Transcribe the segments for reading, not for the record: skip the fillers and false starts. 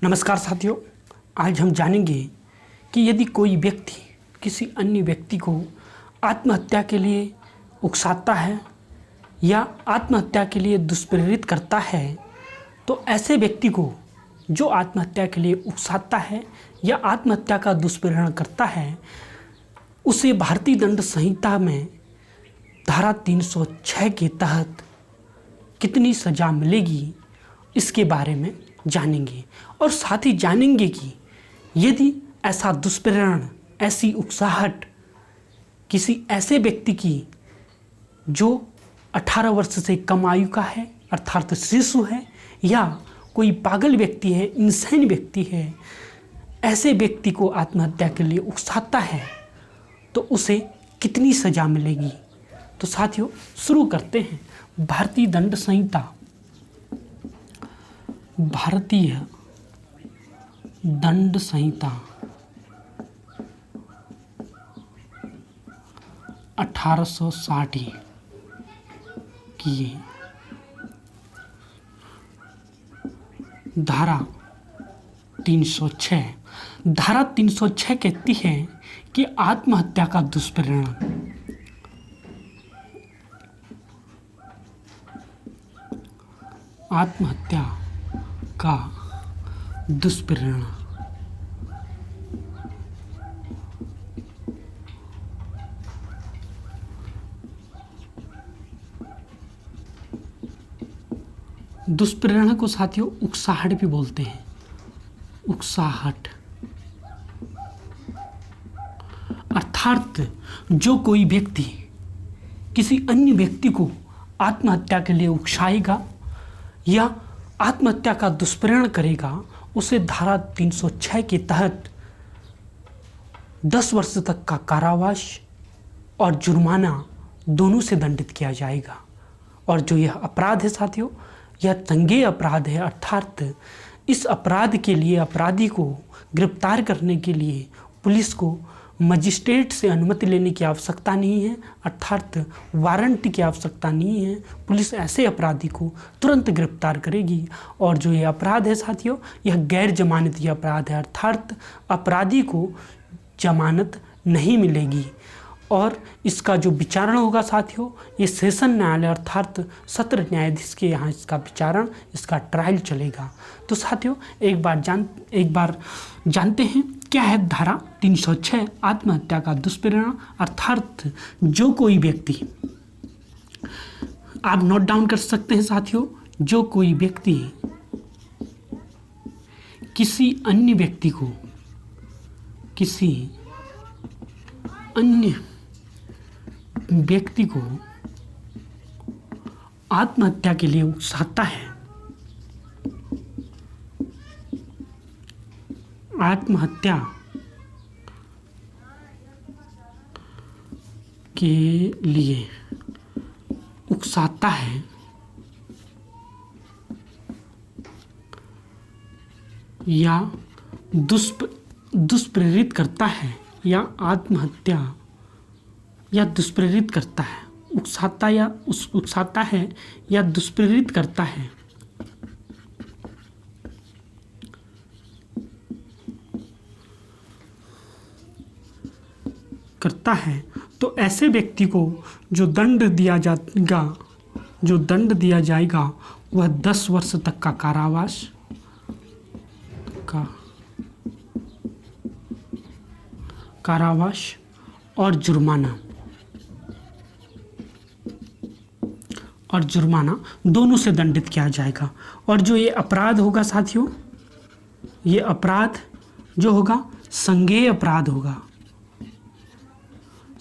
नमस्कार साथियों, आज हम जानेंगे कि यदि कोई व्यक्ति किसी अन्य व्यक्ति को आत्महत्या के लिए उकसाता है या आत्महत्या के लिए दुष्प्रेरित करता है, तो ऐसे व्यक्ति को जो आत्महत्या के लिए उकसाता है या आत्महत्या का दुष्प्रेरण करता है, उसे भारतीय दंड संहिता में धारा 306 के तहत कितनी सज़ा मिलेगी, इसके बारे में जानेंगे। और साथ ही जानेंगे कि यदि ऐसा दुष्प्रेरण, ऐसी उकसाहट किसी ऐसे व्यक्ति की जो 18 वर्ष से कम आयु का है, अर्थात शिशु है, या कोई पागल व्यक्ति है, इंसान व्यक्ति है, ऐसे व्यक्ति को आत्महत्या के लिए उकसाता है, तो उसे कितनी सज़ा मिलेगी। तो साथियों, शुरू करते हैं। भारतीय दंड संहिता, भारतीय दंड संहिता 1860 की धारा 306 कहती है कि आत्महत्या का दुष्प्रेरण दुष्प्रेरणा को साथियों उकसाहट भी बोलते हैं। उकसाहट अर्थात जो कोई व्यक्ति किसी अन्य व्यक्ति को आत्महत्या के लिए उकसाएगा या आत्महत्या का दुष्प्रेरण करेगा, उसे धारा 306 के तहत 10 वर्ष तक का कारावास और जुर्माना दोनों से दंडित किया जाएगा। और जो यह अपराध है साथियों, यह दंगे अपराध है, अर्थात इस अपराध के लिए अपराधी को गिरफ्तार करने के लिए पुलिस को मजिस्ट्रेट से अनुमति लेने की आवश्यकता नहीं है, अर्थात वारंट की आवश्यकता नहीं है। पुलिस ऐसे अपराधी को तुरंत गिरफ्तार करेगी। और जो ये अपराध है साथियों, यह गैर जमानती अपराध है, अर्थात अपराधी को जमानत नहीं मिलेगी। और इसका जो विचारण होगा साथियों, ये सेशन न्यायालय अर्थात सत्र न्यायाधीश के यहाँ इसका विचारण, इसका ट्रायल चलेगा। तो साथियों, एक बार जानते हैं क्या है धारा 306 आत्महत्या का दुष्प्रेरण। अर्थात जो कोई व्यक्ति, आप नोट डाउन कर सकते हैं साथियों, जो कोई व्यक्ति किसी अन्य व्यक्ति को आत्महत्या के लिए उकसाता है, आत्महत्या के लिए उकसाता है या दुष्प्रेरित करता है या आत्महत्या या दुष्प्रेरित करता है, उकसाता है या दुष्प्रेरित करता है, तो ऐसे व्यक्ति को जो दंड दिया जाएगा वह 10 वर्ष तक का कारावास और जुर्माना दोनों से दंडित किया जाएगा। और जो ये अपराध होगा साथियों, ये अपराध जो होगा संज्ञेय अपराध होगा।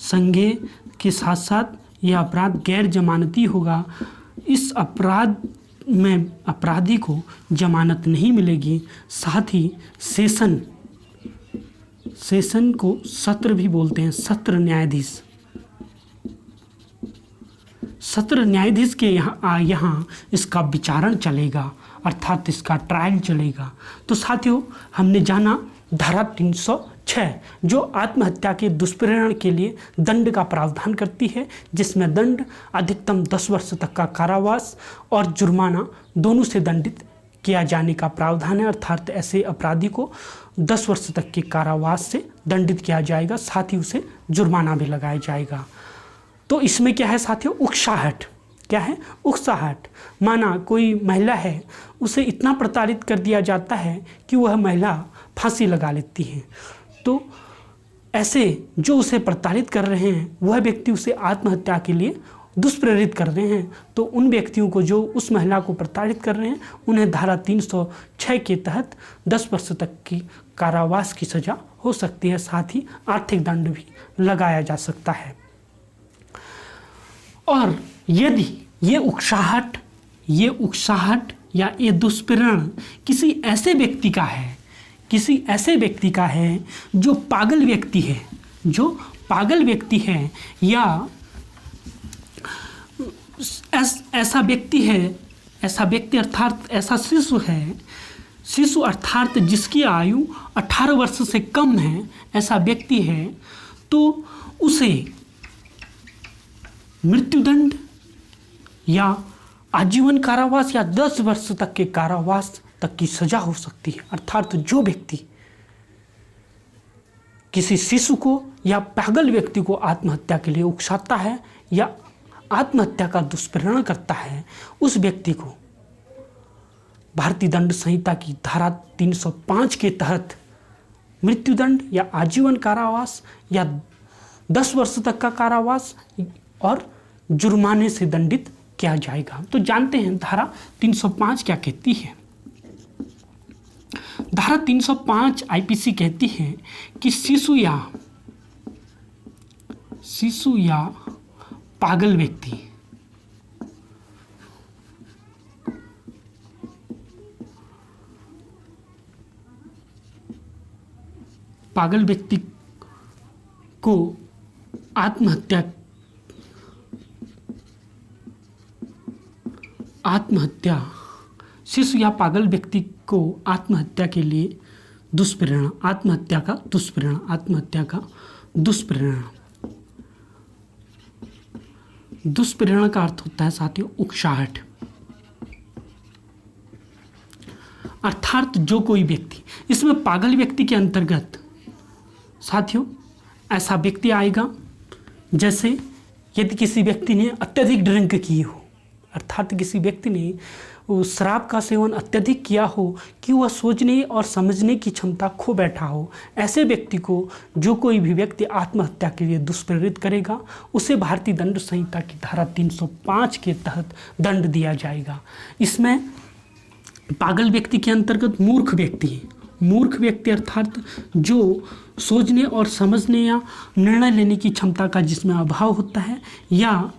संज्ञेय के साथ साथ यह अपराध गैर जमानती होगा। इस अपराध में अपराधी को जमानत नहीं मिलेगी। साथ ही सेशन को सत्र भी बोलते हैं, सत्र न्यायाधीश के यहाँ इसका विचारण चलेगा, अर्थात इसका ट्रायल चलेगा। तो साथियों, हमने जाना धारा 306 जो आत्महत्या के दुष्प्रेरण के लिए दंड का प्रावधान करती है, जिसमें दंड अधिकतम 10 वर्ष तक का कारावास और जुर्माना दोनों से दंडित किया जाने का प्रावधान है, अर्थात ऐसे अपराधी को 10 वर्ष तक के कारावास से दंडित किया जाएगा, साथ ही उसे जुर्माना भी लगाया जाएगा। तो इसमें क्या है साथियों, उकसाहट। क्या है? उकसाहट। माना कोई महिला है, उसे इतना प्रताड़ित कर दिया जाता है कि वह महिला फांसी लगा लेती है। तो ऐसे जो उसे प्रताड़ित कर रहे हैं वह व्यक्ति उसे आत्महत्या के लिए दुष्प्रेरित कर रहे हैं, तो उन व्यक्तियों को जो उस महिला को प्रताड़ित कर रहे हैं उन्हें धारा 306 के तहत 10 वर्ष तक की कारावास की सज़ा हो सकती है, साथ ही आर्थिक दंड भी लगाया जा सकता है। और यदि ये उकसाहट या ये दुष्प्रेरण किसी ऐसे व्यक्ति का है जो पागल व्यक्ति है या ऐसा व्यक्ति अर्थात ऐसा शिशु अर्थात जिसकी आयु 18 वर्ष से कम है, ऐसा व्यक्ति है, तो उसे मृत्युदंड या आजीवन कारावास या 10 वर्ष तक के कारावास तक की सजा हो सकती है। अर्थात जो व्यक्ति किसी शिशु को या पागल व्यक्ति को आत्महत्या के लिए उकसाता है या आत्महत्या का दुष्प्रेरण करता है, उस व्यक्ति को भारतीय दंड संहिता की धारा 305 के तहत मृत्युदंड या आजीवन कारावास या 10 वर्ष तक का कारावास और जुर्माने से दंडित किया जाएगा। तो जानते हैं धारा 305 क्या कहती है। धारा 305 आईपीसी कहती है कि शिशु या पागल व्यक्ति को शिशु या पागल व्यक्ति को आत्महत्या के लिए आत्महत्या का दुष्प्रेरण का अर्थ होता है साथियों उकसाहट। अर्थात जो कोई व्यक्ति, इसमें पागल व्यक्ति के अंतर्गत साथियों ऐसा व्यक्ति आएगा जैसे यदि किसी व्यक्ति ने अत्यधिक ड्रिंक की हो, अर्थात किसी व्यक्ति ने शराब का सेवन अत्यधिक किया हो कि वह सोचने और समझने की क्षमता खो बैठा हो, ऐसे व्यक्ति को जो कोई भी व्यक्ति आत्महत्या के लिए दुष्प्रेरित करेगा उसे भारतीय दंड संहिता की धारा 305 के तहत दंड दिया जाएगा। इसमें पागल व्यक्ति के अंतर्गत मूर्ख व्यक्ति अर्थात जो सोचने और समझने या निर्णय लेने की क्षमता का जिसमें अभाव होता है, या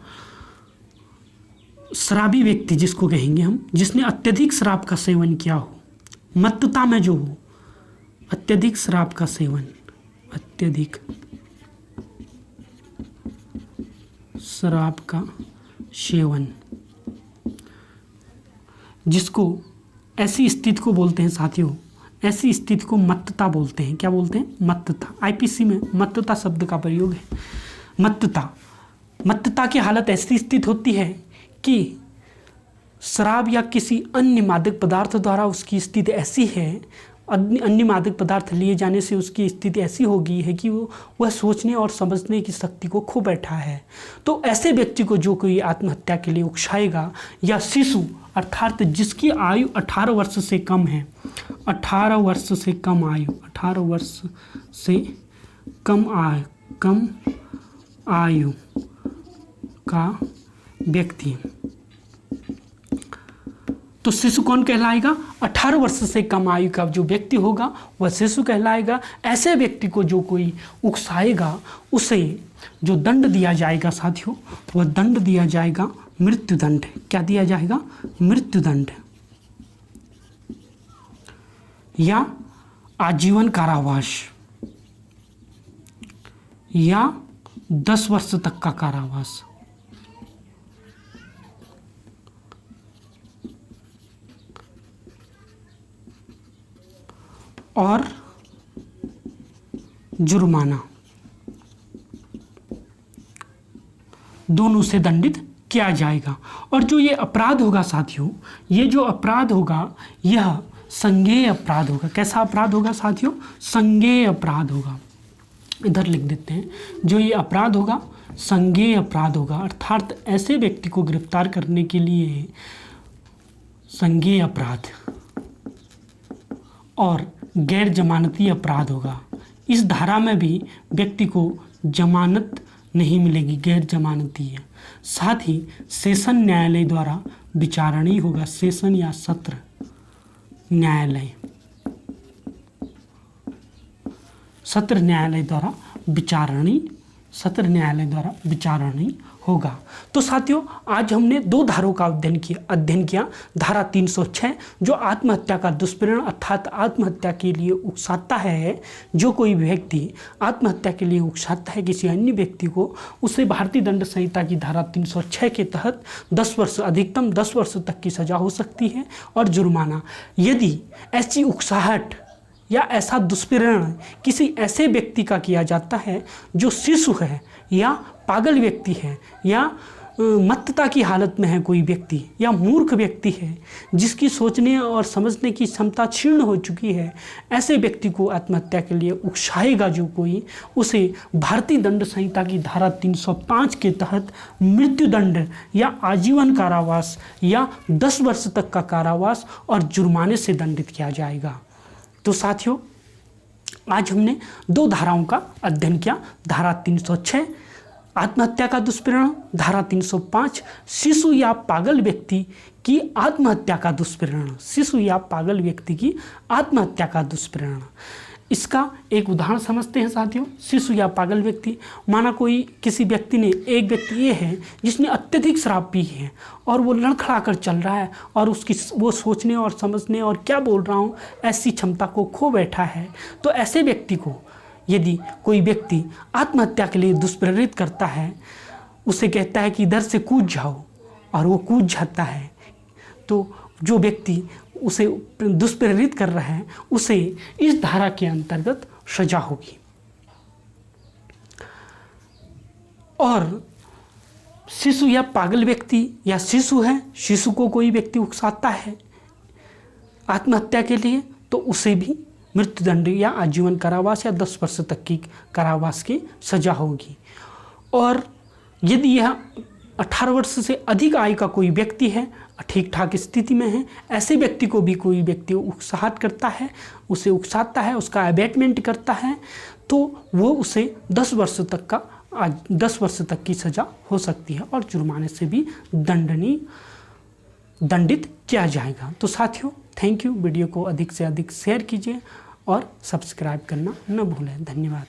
शराबी व्यक्ति जिसको कहेंगे हम, जिसने अत्यधिक शराब का सेवन किया हो, मत्तता में जो हो, अत्यधिक शराब का सेवन, जिसको ऐसी स्थिति को बोलते हैं साथियों, ऐसी स्थिति को मत्तता बोलते हैं। क्या बोलते हैं? मत्तता। आईपीसी में मत्तता शब्द का प्रयोग है। मत्तता की हालत ऐसी स्थिति होती है कि शराब या किसी अन्य मादक पदार्थ द्वारा उसकी स्थिति ऐसी है, अन्य मादक पदार्थ लिए जाने से उसकी स्थिति ऐसी हो गई है कि वह सोचने और समझने की शक्ति को खो बैठा है। तो ऐसे व्यक्ति को जो कोई आत्महत्या के लिए उकसाएगा, या शिशु अर्थात जिसकी आयु 18 वर्ष से कम है, 18 वर्ष से कम आयु का व्यक्ति, तो शिशु कौन कहलाएगा? 18 वर्ष से कम आयु का जो व्यक्ति होगा वह शिशु कहलाएगा। ऐसे व्यक्ति को जो कोई उकसाएगा उसे जो दंड दिया जाएगा साथियों, वह दंड दिया जाएगा मृत्युदंड। क्या दिया जाएगा? मृत्युदंड या आजीवन कारावास या 10 वर्ष तक का कारावास। और जुर्माना दोनों से दंडित किया जाएगा। और जो ये अपराध होगा साथियों, ये जो अपराध होगा यह संज्ञेय अपराध होगा। कैसा अपराध होगा साथियों? संज्ञेय अपराध होगा। इधर लिख देते हैं, जो ये अपराध होगा संज्ञेय अपराध होगा, अर्थात ऐसे व्यक्ति को गिरफ्तार करने के लिए संज्ञेय अपराध और गैर जमानती अपराध होगा। इस धारा में भी व्यक्ति को जमानत नहीं मिलेगी, गैर जमानती है। साथ ही सेशन न्यायालय द्वारा विचारणीय होगा, सेशन या सत्र न्यायालय, सत्र न्यायालय द्वारा विचारणीय, सत्र न्यायालय द्वारा विचारणीय होगा। तो साथियों आज हमने दो धाराओं का अध्ययन किया। धारा 306 जो आत्महत्या का दुष्प्रेरण अर्थात आत्महत्या के लिए उकसाता है, जो कोई व्यक्ति आत्महत्या के लिए उकसाता है किसी अन्य व्यक्ति को, उसे भारतीय दंड संहिता की धारा 306 के तहत 10 वर्ष अधिकतम 10 वर्ष तक की सजा हो सकती है और जुर्माना। यदि ऐसी उकसाहट या ऐसा दुष्प्रेरण किसी ऐसे व्यक्ति का किया जाता है जो शिशु है या पागल व्यक्ति है या मत्तता की हालत में है कोई व्यक्ति या मूर्ख व्यक्ति है जिसकी सोचने और समझने की क्षमता क्षीण हो चुकी है, ऐसे व्यक्ति को आत्महत्या के लिए उकसाएगा जो कोई, उसे भारतीय दंड संहिता की धारा 305 के तहत मृत्युदंड या आजीवन कारावास या 10 वर्ष तक का कारावास और जुर्माने से दंडित किया जाएगा। तो साथियों आज हमने दो धाराओं का अध्ययन किया। धारा 306 आत्महत्या का दुष्प्रेरण, धारा 305 शिशु या पागल व्यक्ति की आत्महत्या का दुष्प्रेरण, शिशु या पागल व्यक्ति की आत्महत्या का दुष्प्रेरण। इसका एक उदाहरण समझते हैं साथियों। शिशु या पागल व्यक्ति, माना कोई किसी व्यक्ति ने, एक व्यक्ति ये है जिसने अत्यधिक शराब पी है और वो लड़खड़ा कर चल रहा है और उसकी वो सोचने और समझने और क्या बोल रहा हूँ ऐसी क्षमता को खो बैठा है। तो ऐसे व्यक्ति को यदि कोई व्यक्ति आत्महत्या के लिए दुष्प्रेरित करता है, उसे कहता है कि इधर से कूद जाओ और वो कूद जाता है, तो जो व्यक्ति उसे दुष्प्रेरित कर रहा है उसे इस धारा के अंतर्गत सजा होगी। और शिशु या पागल व्यक्ति या शिशु है, शिशु को कोई व्यक्ति उकसाता है आत्महत्या के लिए, तो उसे भी मृत्युदंड या आजीवन कारावास या 10 वर्ष तक की कारावास की सजा होगी। और यदि यह 18 वर्ष से अधिक आयु का कोई व्यक्ति है, ठीक ठाक स्थिति में है, ऐसे व्यक्ति को भी कोई व्यक्ति उकसाहट करता है, उसे उकसाता है, उसका अबेटमेंट करता है, तो वो उसे 10 वर्ष तक की सजा हो सकती है और जुर्माने से भी दंडित किया जाएगा। तो साथियों थैंक यू। वीडियो को अधिक से अधिक शेयर कीजिए और सब्सक्राइब करना न भूलें। धन्यवाद।